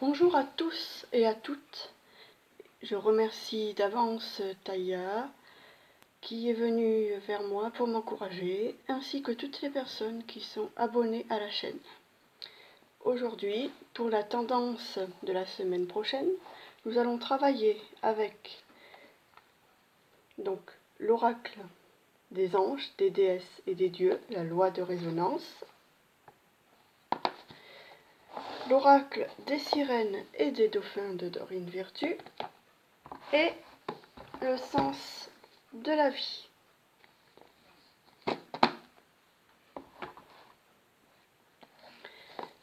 Bonjour à tous et à toutes. Je remercie d'avance Taya qui est venue vers moi pour m'encourager, ainsi que toutes les personnes qui sont abonnées à la chaîne. Aujourd'hui, pour la tendance de la semaine prochaine, nous allons travailler avec l'oracle des anges, des déesses et des dieux, la loi de résonance, l'oracle des sirènes et des dauphins de Dorine Virtue et le sens de la vie.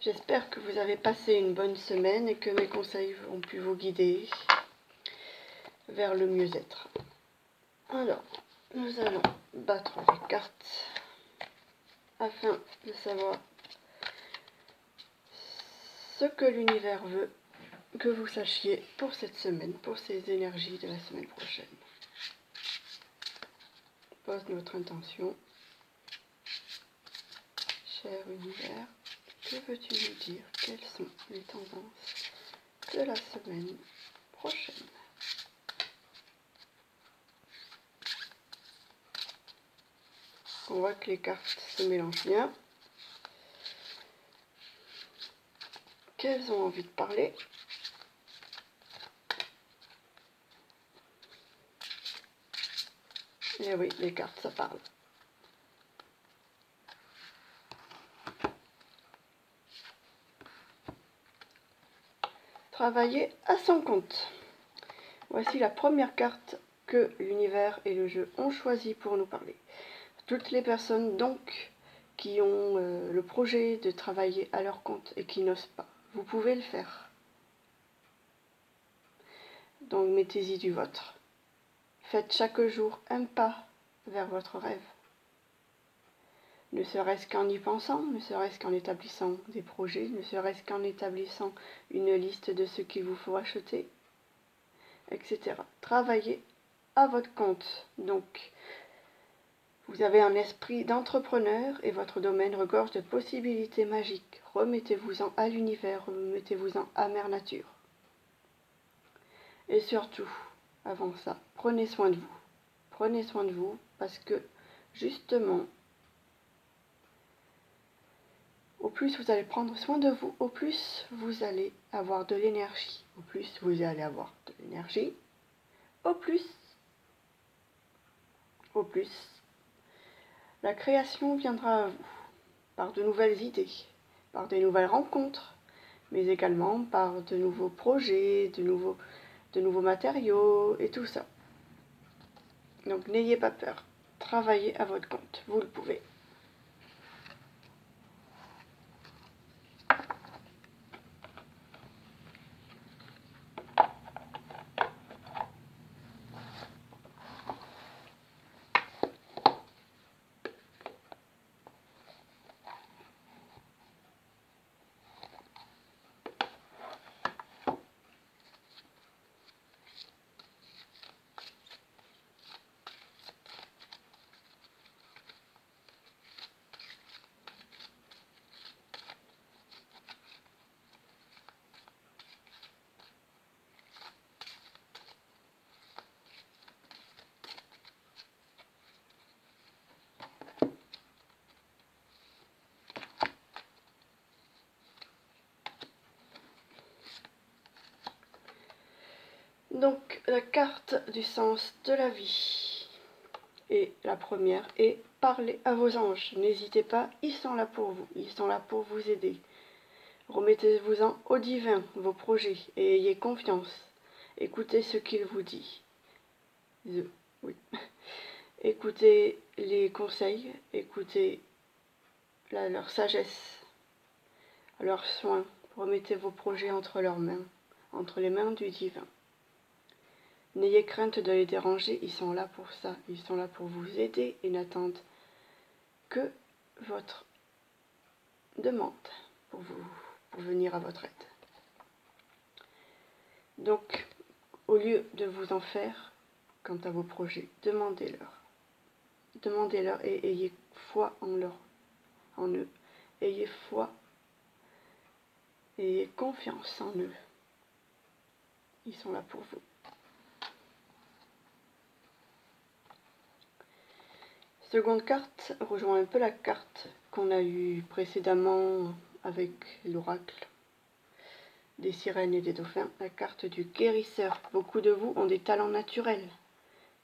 J'espère que vous avez passé une bonne semaine et que mes conseils ont pu vous guider vers le mieux-être. Alors, nous allons battre les cartes afin de savoir ce que l'univers veut que vous sachiez pour cette semaine, pour ces énergies de la semaine prochaine. Pose notre intention. Cher univers, que veux-tu nous dire? Quelles sont les tendances de la semaine prochaine? On voit que les cartes se mélangent bien. Qu'elles ont envie de parler? Et oui, les cartes, ça parle. Travailler à son compte. Voici la première carte que l'univers et le jeu ont choisi pour nous parler. Toutes les personnes donc qui ont le projet de travailler à leur compte et qui n'osent pas, vous pouvez le faire. Donc mettez-y du vôtre. Faites chaque jour un pas vers votre rêve. Ne serait-ce qu'en y pensant, ne serait-ce qu'en établissant des projets, ne serait-ce qu'en établissant une liste de ce qu'il vous faut acheter, etc. Travaillez à votre compte. Donc, vous avez un esprit d'entrepreneur et votre domaine regorge de possibilités magiques. Remettez-vous-en à l'univers, remettez-vous-en à Mère Nature. Et surtout, avant ça, prenez soin de vous. Prenez soin de vous parce que, justement, au plus vous allez prendre soin de vous, au plus vous allez avoir de l'énergie. Au plus vous allez avoir de l'énergie, au plus, la création viendra à vous par de nouvelles idées, par des nouvelles rencontres, mais également par de nouveaux projets, de nouveaux matériaux et tout ça. Donc n'ayez pas peur, travaillez à votre compte, vous le pouvez. Donc la carte du sens de la vie. Et la première est parler à vos anges. N'hésitez pas, ils sont là pour vous, ils sont là pour vous aider. Remettez-vous-en au divin, vos projets, et ayez confiance. Écoutez ce qu'il vous dit. Oui. Écoutez les conseils, écoutez leur sagesse, leurs soins. Remettez vos projets entre leurs mains, entre les mains du divin. N'ayez crainte de les déranger, ils sont là pour ça, ils sont là pour vous aider et n'attendent que votre demande pour venir à votre aide. Donc, au lieu de vous en faire, quant à vos projets, demandez-leur. Demandez-leur et ayez foi en eux. Ayez foi Ayez confiance en eux. Ils sont là pour vous. Seconde carte rejoint un peu la carte qu'on a eue précédemment avec l'oracle des sirènes et des dauphins, la carte du guérisseur. Beaucoup de vous ont des talents naturels.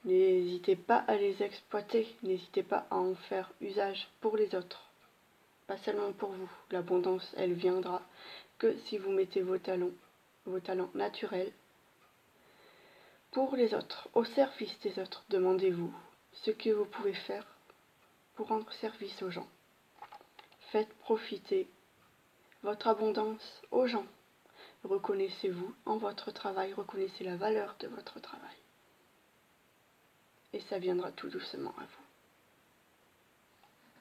N'hésitez pas à les exploiter, n'hésitez pas à en faire usage pour les autres, pas seulement pour vous. L'abondance, elle viendra que si vous mettez vos talents naturels pour les autres, au service des autres. Demandez-vous ce que vous pouvez faire pour rendre service aux gens. Faites profiter votre abondance aux gens. Reconnaissez-vous en votre travail, reconnaissez la valeur de votre travail. Et ça viendra tout doucement à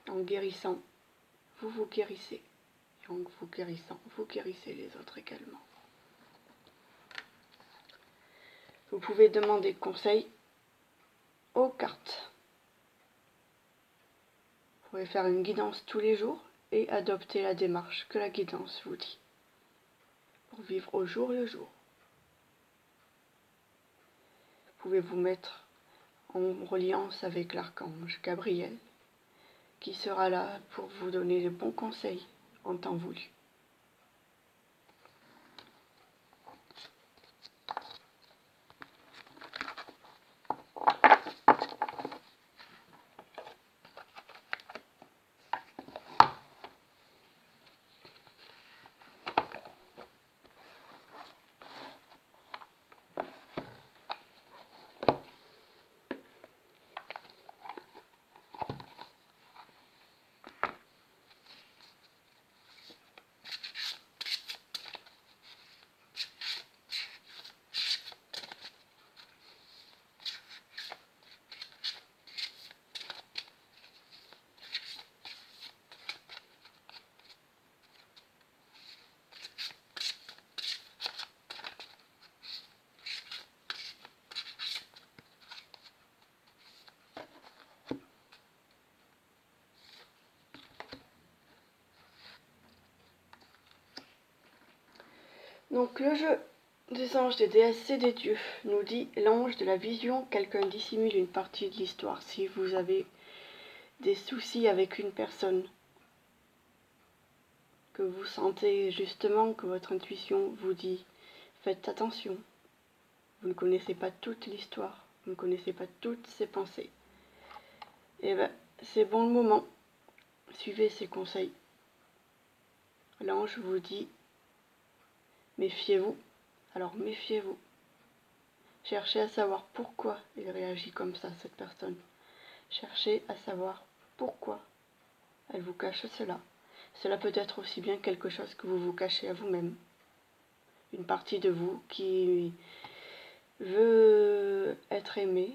vous. En guérissant, vous vous guérissez. Et en vous guérissant, vous guérissez les autres également. Vous pouvez demander conseil aux cartes. Vous pouvez faire une guidance tous les jours et adopter la démarche que la guidance vous dit. Pour vivre au jour le jour. Vous pouvez vous mettre en reliance avec l'archange Gabriel, qui sera là pour vous donner les bons conseils en temps voulu. Donc le jeu des anges, des déesses et des dieux nous dit l'ange de la vision, quelqu'un dissimule une partie de l'histoire. Si vous avez des soucis avec une personne, que vous sentez justement que votre intuition vous dit faites attention, vous ne connaissez pas toute l'histoire, vous ne connaissez pas toutes ses pensées, et bien c'est bon le moment, suivez ses conseils. L'ange vous dit méfiez-vous, alors méfiez-vous. Cherchez à savoir pourquoi il réagit comme ça, cette personne. Cherchez à savoir pourquoi elle vous cache cela. Cela peut être aussi bien quelque chose que vous vous cachez à vous-même. Une partie de vous qui veut être aimée,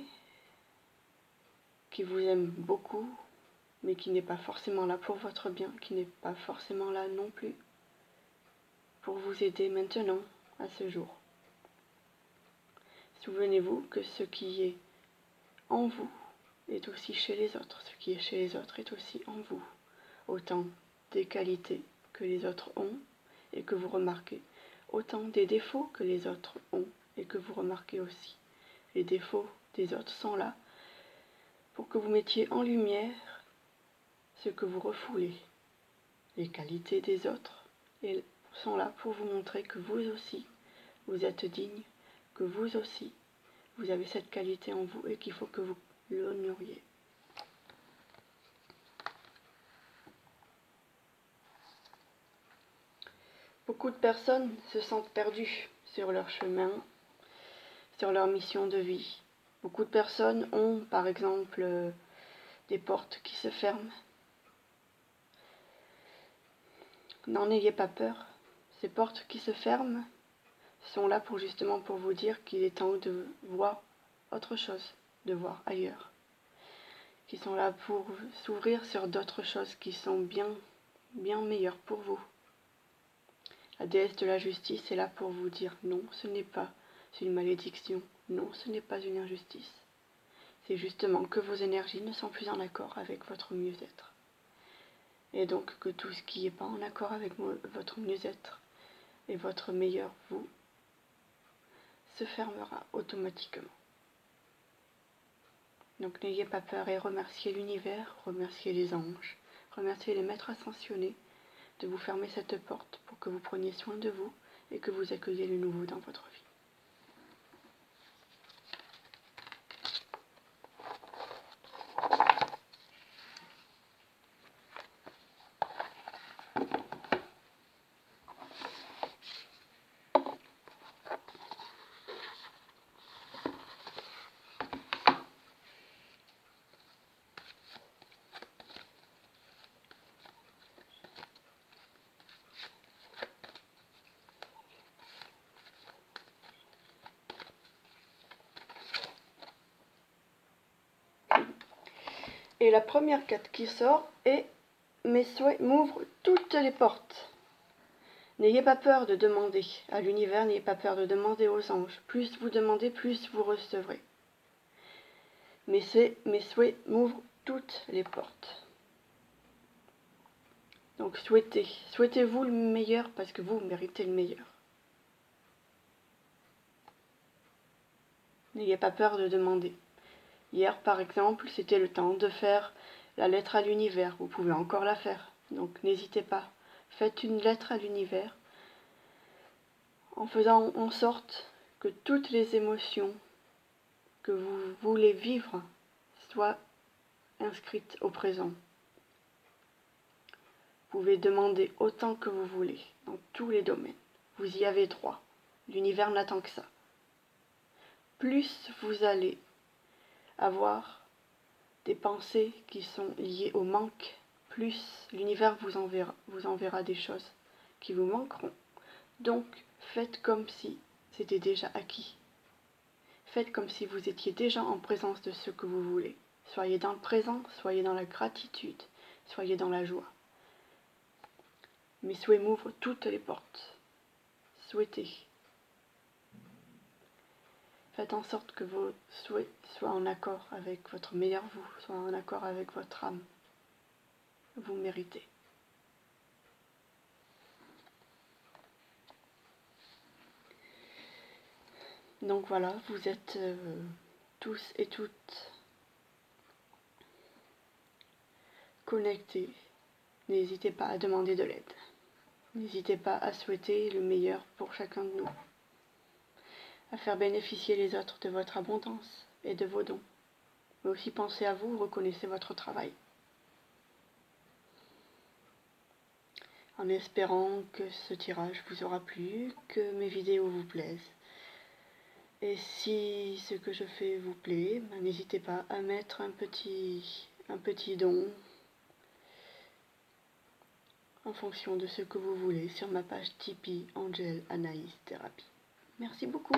qui vous aime beaucoup, mais qui n'est pas forcément là pour votre bien, qui n'est pas forcément là non plus pour vous aider maintenant, à ce jour. Souvenez-vous que ce qui est en vous est aussi chez les autres. Ce qui est chez les autres est aussi en vous. Autant des qualités que les autres ont et que vous remarquez, autant des défauts que les autres ont et que vous remarquez aussi. Les défauts des autres sont là pour que vous mettiez en lumière ce que vous refoulez. Les qualités des autres sont là pour vous montrer que vous aussi, vous êtes digne, que vous aussi, vous avez cette qualité en vous et qu'il faut que vous l'honoriez. Beaucoup de personnes se sentent perdues sur leur chemin, sur leur mission de vie. Beaucoup de personnes ont, par exemple, des portes qui se ferment. N'en ayez pas peur. Ces portes qui se ferment sont là justement pour vous dire qu'il est temps de voir autre chose, de voir ailleurs. Qui sont là pour s'ouvrir sur d'autres choses qui sont bien meilleures pour vous. La déesse de la justice est là pour vous dire non, ce n'est pas une malédiction, non, ce n'est pas une injustice. C'est justement que vos énergies ne sont plus en accord avec votre mieux-être. Et donc que tout ce qui n'est pas en accord avec votre mieux-être et votre meilleur vous se fermera automatiquement. Donc n'ayez pas peur et remerciez l'univers, remerciez les anges, remerciez les maîtres ascensionnés de vous fermer cette porte pour que vous preniez soin de vous et que vous accueillez le nouveau dans votre vie. Et la première carte qui sort est « Mes souhaits m'ouvrent toutes les portes ». N'ayez pas peur de demander à l'univers, n'ayez pas peur de demander aux anges. Plus vous demandez, plus vous recevrez. Mes souhaits m'ouvrent toutes les portes. Donc souhaitez-vous le meilleur parce que vous méritez le meilleur. N'ayez pas peur de demander. Hier, par exemple, c'était le temps de faire la lettre à l'univers. Vous pouvez encore la faire. Donc n'hésitez pas. Faites une lettre à l'univers en faisant en sorte que toutes les émotions que vous voulez vivre soient inscrites au présent. Vous pouvez demander autant que vous voulez, dans tous les domaines. Vous y avez droit. L'univers n'attend que ça. Plus vous allez avoir des pensées qui sont liées au manque, plus l'univers vous enverra des choses qui vous manqueront. Donc, faites comme si c'était déjà acquis. Faites comme si vous étiez déjà en présence de ce que vous voulez. Soyez dans le présent, soyez dans la gratitude, soyez dans la joie. Mes souhaits m'ouvrent toutes les portes. Souhaitez. Faites en sorte que vos souhaits soient en accord avec votre meilleur vous, soient en accord avec votre âme. Vous méritez. Donc voilà, vous êtes tous et toutes connectés. N'hésitez pas à demander de l'aide. N'hésitez pas à souhaiter le meilleur pour chacun de nous. À faire bénéficier les autres de votre abondance et de vos dons. Mais aussi pensez à vous, reconnaissez votre travail. En espérant que ce tirage vous aura plu, que mes vidéos vous plaisent. Et si ce que je fais vous plaît, n'hésitez pas à mettre un petit don en fonction de ce que vous voulez sur ma page Tipeee Angel Anaïs Thérapie. Merci beaucoup.